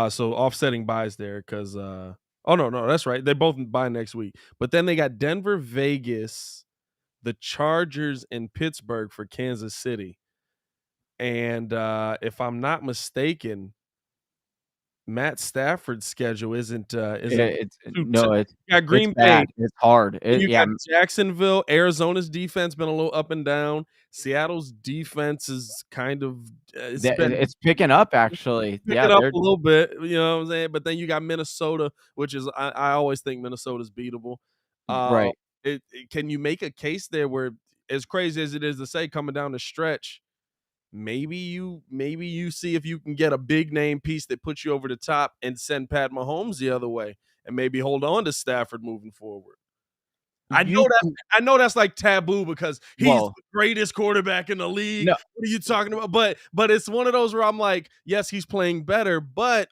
So offsetting buys there because oh no, that's right. They both buy next week. But then they got Denver, Vegas, the Chargers, and Pittsburgh for Kansas City. And if I'm not mistaken, Matt Stafford's schedule isn't got Green Bay. It's hard. You got Jacksonville. Arizona's defense been a little up and down. Seattle's defense is kind of it's picking up, actually. Picking up a little bit, you know what I'm saying? But then you got Minnesota, which is I always think Minnesota's beatable. Right. Can you make a case there where, as crazy as it is to say, coming down the stretch, maybe you see if you can get a big name piece that puts you over the top and send Pat Mahomes the other way and maybe hold on to Stafford moving forward. I know that's like taboo because he's the greatest quarterback in the league. No. What are you talking about? But it's one of those where I'm like, yes, he's playing better, but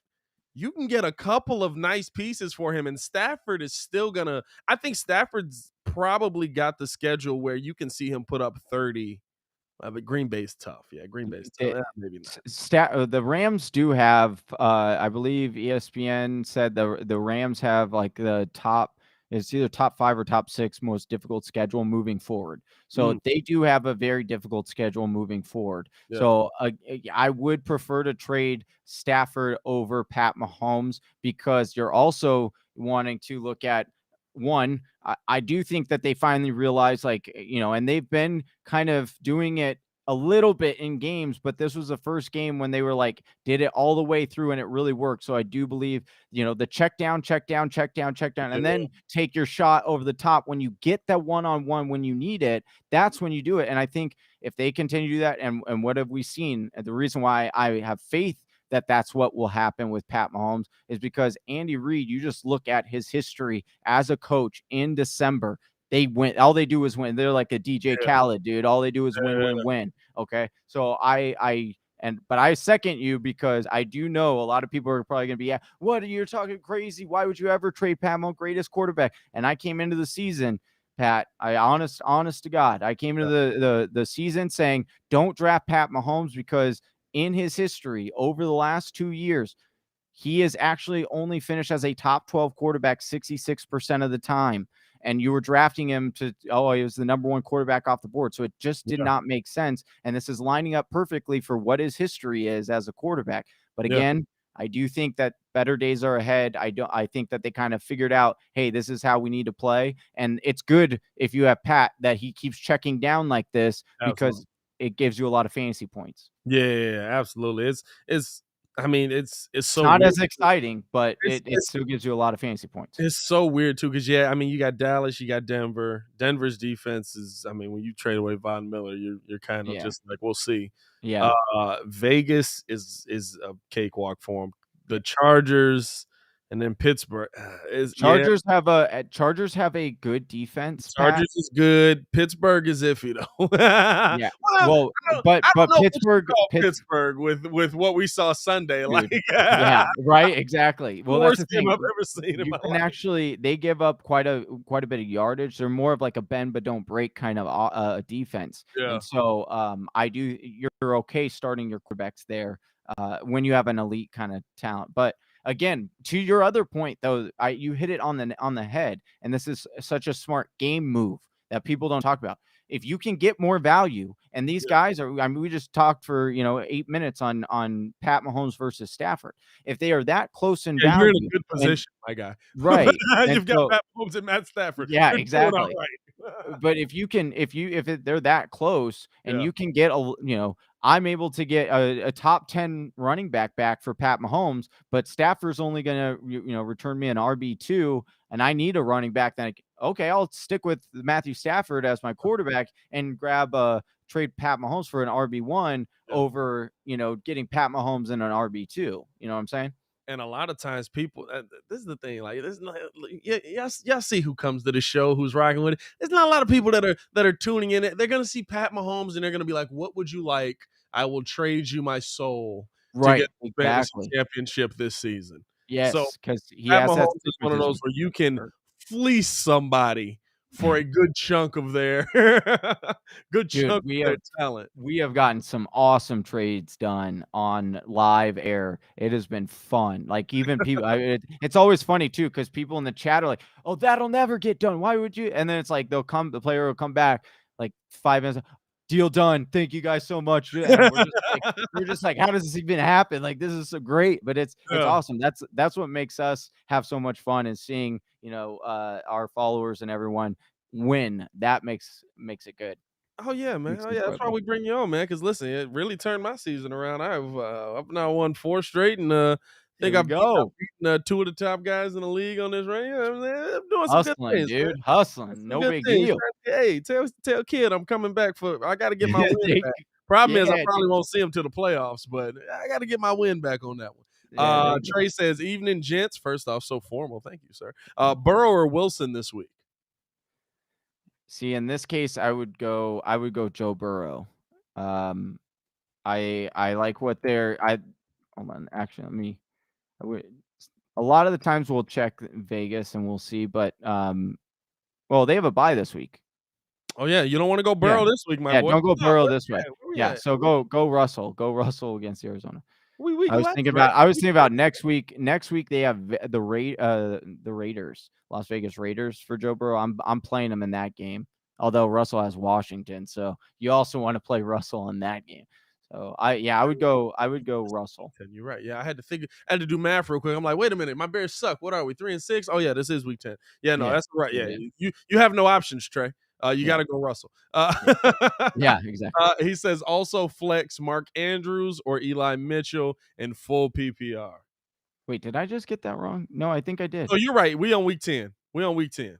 you can get a couple of nice pieces for him, and Stafford is still gonna. I think Stafford's probably got the schedule where you can see him put up 30. But Green Bay's tough. Yeah, Green Bay's tough. Maybe not. The Rams do have, I believe ESPN said the Rams have like the top, it's either top 5 or top 6 most difficult schedule moving forward. So they do have a very difficult schedule moving forward. Yeah. So I would prefer to trade Stafford over Pat Mahomes because you're also wanting to look at, one, I do think that they finally realized, and they've been kind of doing it a little bit in games, but this was the first game when they were like, did it all the way through and it really worked. So I do believe, the check down, and then take your shot over the top when you get that one-on-one, when you need it, that's when you do it. And I think if they continue to do that, and what have we seen? The reason why I have faith that that's what will happen with Pat Mahomes is because Andy Reid, you just look at his history as a coach in December. They win. All they do is win. They're like a DJ Khaled, dude. All they do is win. Okay. So but I second you because I do know a lot of people are probably going to be, what are you talking crazy? Why would you ever trade Pat Mahomes, greatest quarterback? And I came into the season, Pat, honest to God, I came into the season saying, don't draft Pat Mahomes because in his history over the last 2 years, he has actually only finished as a top 12 quarterback 66% of the time. And you were drafting him he was the number one quarterback off the board. So it just did not make sense. And this is lining up perfectly for what his history is as a quarterback. But again, I do think that better days are ahead. I think that they kind of figured out, hey, this is how we need to play. And it's good if you have Pat that he keeps checking down like this because it gives you a lot of fantasy points. Yeah, absolutely. It's so not weird. as exciting, but it still gives you a lot of fantasy points. It's so weird too, because you got Dallas, you got Denver. Denver's defense is, when you trade away Von Miller, you're kind of just like, we'll see. Yeah. Vegas is a cakewalk for them. The Chargers and then Pittsburgh Chargers have a good defense. Chargers is good. Pittsburgh is iffy though. Yeah. Well, but Pittsburgh with what we saw Sunday, dude, yeah, right, exactly. Well, worst that's the thing. game I've ever seen in my life. Actually, they give up quite a bit of yardage. They're more of like a bend but don't break kind of defense. Yeah. And so you're okay starting your quarterbacks there when you have an elite kind of talent. But again, to your other point, though, you hit it on the head, and this is such a smart game move that people don't talk about. If you can get more value, and these guys are, we just talked for 8 minutes on Pat Mahomes versus Stafford. If they are that close in value, you're in a good position, my guy. Right? You've got Pat Mahomes and Matt Stafford. Yeah, you're exactly. Right. But if they're that close, and you can get I'm able to get a top 10 running back for Pat Mahomes, but Stafford's only going to, return me an RB2, and I need a running back. Then, okay, I'll stick with Matthew Stafford as my quarterback and trade Pat Mahomes for an RB1 over, getting Pat Mahomes in an RB2. You know what I'm saying? And a lot of times people, this is the thing, like, y'all see who comes to the show, who's rocking with it. There's not a lot of people that are tuning in. They're going to see Pat Mahomes and they're going to be like, what would you like? I will trade you my soul to get the fantasy championship this season. Yes, so because Pat Mahomes is one of those where you can fleece somebody for a good chunk of their chunk of their talent. We have gotten some awesome trades done on live air. It has been fun. Like, even people, it's always funny too, because people in the chat are like, "Oh, that'll never get done. Why would you?" And then it's like the player will come back like 5 minutes. Deal done. Thank you guys so much. And we're just like, how does this even happen? Like, this is so great, but it's awesome. That's what makes us have so much fun, is seeing, our followers and everyone win. That makes it good. Oh yeah, man. That's why we bring you on, man. Because listen, it really turned my season around. I've now won 4 straight, and I think I've beaten 2 of the top guys in the league on this radio. I'm doing some hustling, good things, dude. Man. Hustling, no big deal. Hey, tell kid I'm coming back I got to get my win back. Problem is, I probably won't see him till the playoffs, but I got to get my win back on that one. Trey says, "Evening, gents." First off, so formal. Thank you, sir. Burrow or Wilson this week? See, in this case, I would go Joe Burrow. I like what hold on. Actually, a lot of the times we'll check Vegas and we'll see, but well, they have a bye this week. Oh yeah, you don't want to go Burrow this week, my boy. Don't go Burrow this way. Yeah, so go Russell. Go Russell against Arizona. I was thinking about next week. Next week they have the Raiders, Las Vegas Raiders for Joe Burrow. I'm playing them in that game. Although Russell has Washington, so you also want to play Russell in that game. So I would go Russell. You're right. Yeah, I had to do math real quick. I'm like, wait a minute, my Bears suck. What are we, 3-6? Oh yeah, this is week 10. Yeah, no, that's right. Yeah, you have no options, Trey. You got to go Russell. Yeah, exactly. He says also flex Mark Andrews or Eli Mitchell in full PPR. Wait, did I just get that wrong? No, I think I did. Oh, you're right. We on week 10. Are we on week 10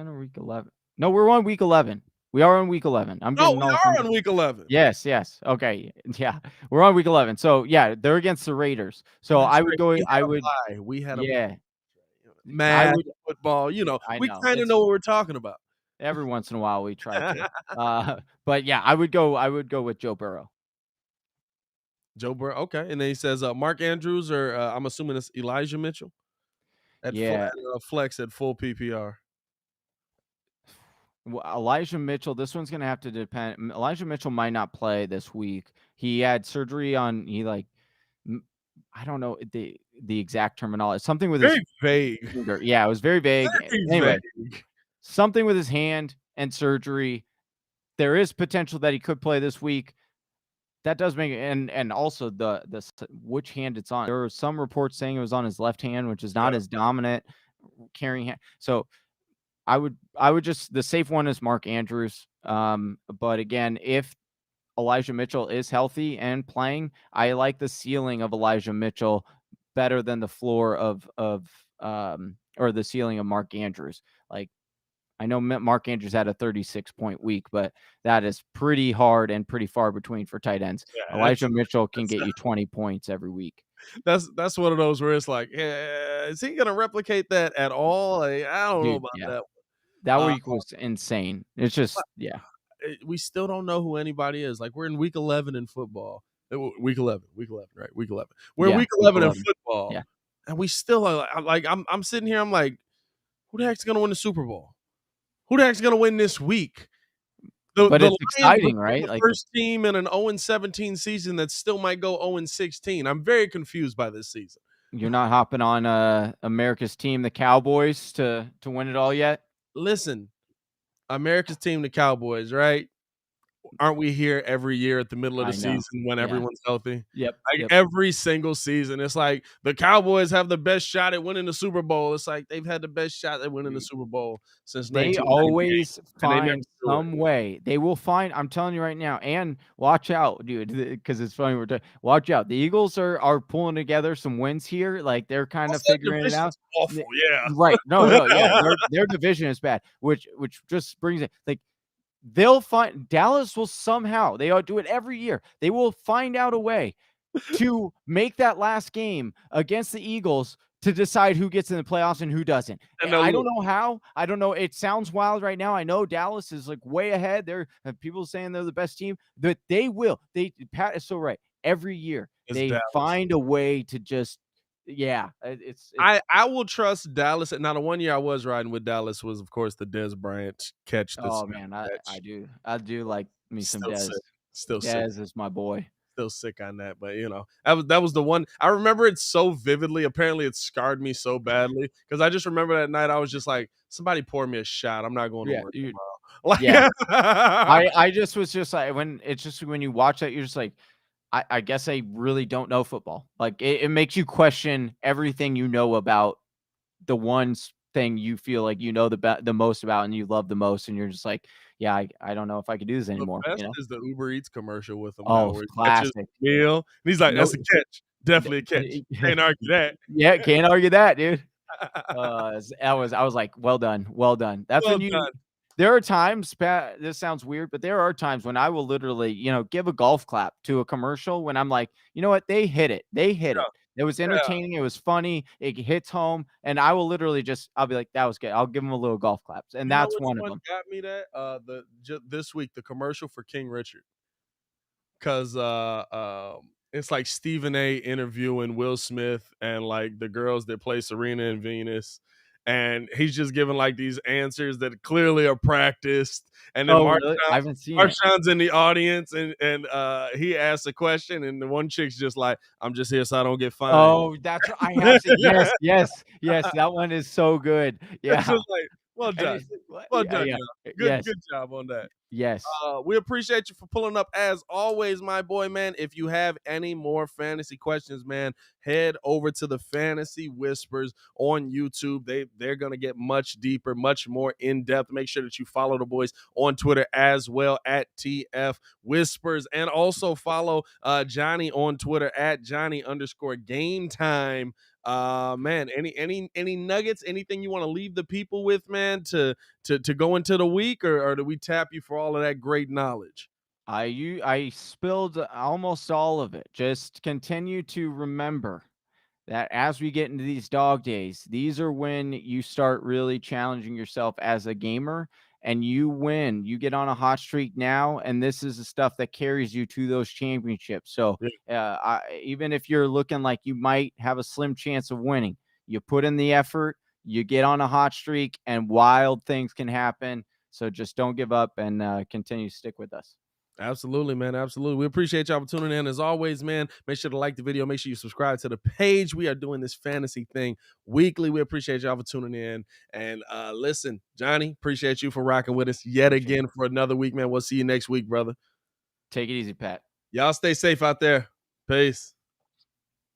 or week 11? No, we're on week 11. We are on week 11. We are on week 11. Yes. Okay. Yeah. We're on week 11. So, yeah, they're against the Raiders. So, I would go we had a yeah. math, football, we kind of know what we're talking about. Every once in a while we try to. But yeah, I would go with Joe Burrow. Joe Burrow, okay. And then he says Mark Andrews or I'm assuming it's Elijah Mitchell at flex at full PPR. Well, Elijah Mitchell, this one's gonna have to depend. Elijah Mitchell might not play this week. He had surgery on I don't know the exact terminology. Something with very his vague. finger. Yeah, it was very vague. Anyway, something with his hand and surgery. There is potential that he could play this week. That does make and also the which hand it's on. There were some reports saying it was on his left hand, which is not as dominant carrying hand. So I would just the safe one is Mark Andrews. But again, if Elijah Mitchell is healthy and playing, I like the ceiling of Elijah Mitchell better than the floor of or the ceiling of Mark Andrews. Like I know Mark Andrews had a 36-point week, but that is pretty hard and pretty far between for tight ends. Yeah, Elijah Mitchell can get you 20 points every week. That's one of those where it's like, is he going to replicate that at all? Like, I don't know about that. That week was insane. It's just, we still don't know who anybody is. Like, we're in week 11 in football. Week 11, right? Week 11. We're in week 11 in football. Yeah. And we still are like, I'm sitting here, I'm like, who the heck's going to win the Super Bowl? Who the heck's going to win this week? But it's exciting, right? The first team in an 0-17 season that still might go 0-16. I'm very confused by this season. You're not hopping on America's team, the Cowboys, to win it all yet? Listen, America's team, the Cowboys, right? Aren't we here every year at the middle of the season when everyone's healthy? Yep. Every single season. It's like the Cowboys have the best shot at winning the Super Bowl. It's like they've had the best shot at winning the Super Bowl since 1998. They always find some way. They will find, I'm telling you right now, and watch out, dude, because it's funny. Watch out. The Eagles are pulling together some wins here. Like they're kind of figuring it out. Awful, yeah. Right. No, yeah. Their division is bad, which just brings it like, they'll find Dallas will somehow, they do it every year. They will find out a way to make that last game against the Eagles to decide who gets in the playoffs and who doesn't. And I don't know how. I don't know. It sounds wild right now. I know Dallas is like way ahead. There are people saying they're the best team, but they will. Pat is so right. Every year they find a way to just it's I will trust Dallas. Now, the 1 year I was riding with Dallas was, of course, the Dez Bryant catch. Oh man, I do like me some Dez. Still sick. Dez is my boy. Still sick on that, but that was the one I remember it so vividly. Apparently, it scarred me so badly because I just remember that night I was just like, somebody pour me a shot. I'm not going to work tomorrow. I just was just like when you watch that, you're just like, I guess I really don't know football. Like it makes you question everything you know about the one thing you feel like you know the most about and you love the most, and you're just like, I don't know if I could do this anymore. The best is the Uber Eats commercial with him. Oh, classic meal. And he's like, that's a catch, definitely a catch. Can't argue that. Yeah, can't argue that, dude. I was like, well done. That's when you. There are times, Pat, this sounds weird, but there are times when I will literally, give a golf clap to a commercial when I'm like, you know what? They hit it. It was entertaining. It was funny. It hits home. And I will literally I'll be like, that was good. I'll give them a little golf claps. And that's one of them. Got me that this week, the commercial for King Richard. Because it's like Stephen A interviewing Will Smith and like the girls that play Serena and Venus. And he's just giving like these answers that clearly are practiced. And then Marshawn's in the audience and he asks a question and the one chick's just like, I'm just here so I don't get fined. Oh, that's I have to, yes. That one is so good. Yeah. It's just like, well done. Well done. Yeah. Good job on that. Yes. We appreciate you for pulling up as always, my boy, man. If you have any more fantasy questions, man, head over to the Fantasy Whispers on YouTube. They're gonna get much deeper, much more in depth. Make sure that you follow the boys on Twitter as well at TF Whispers, and also follow Johnny on Twitter at Johnny_Game Time. Man, any nuggets, anything you want to leave the people with, man, to go into the week, or do we tap you for all of that great knowledge? I spilled almost all of it. Just continue to remember that as we get into these dog days, these are when you start really challenging yourself as a gamer and you win. You get on a hot streak now, and this is the stuff that carries you to those championships. So even if you're looking like you might have a slim chance of winning, you put in the effort, you get on a hot streak, and wild things can happen. So just don't give up and continue to stick with us. Absolutely, man. Absolutely. We appreciate y'all for tuning in. As always, man, make sure to like the video. Make sure you subscribe to the page. We are doing this fantasy thing weekly. We appreciate y'all for tuning in. And listen, Johnny, appreciate you for rocking with us yet again for another week, man. We'll see you next week, brother. Take it easy, Pat. Y'all stay safe out there. Peace.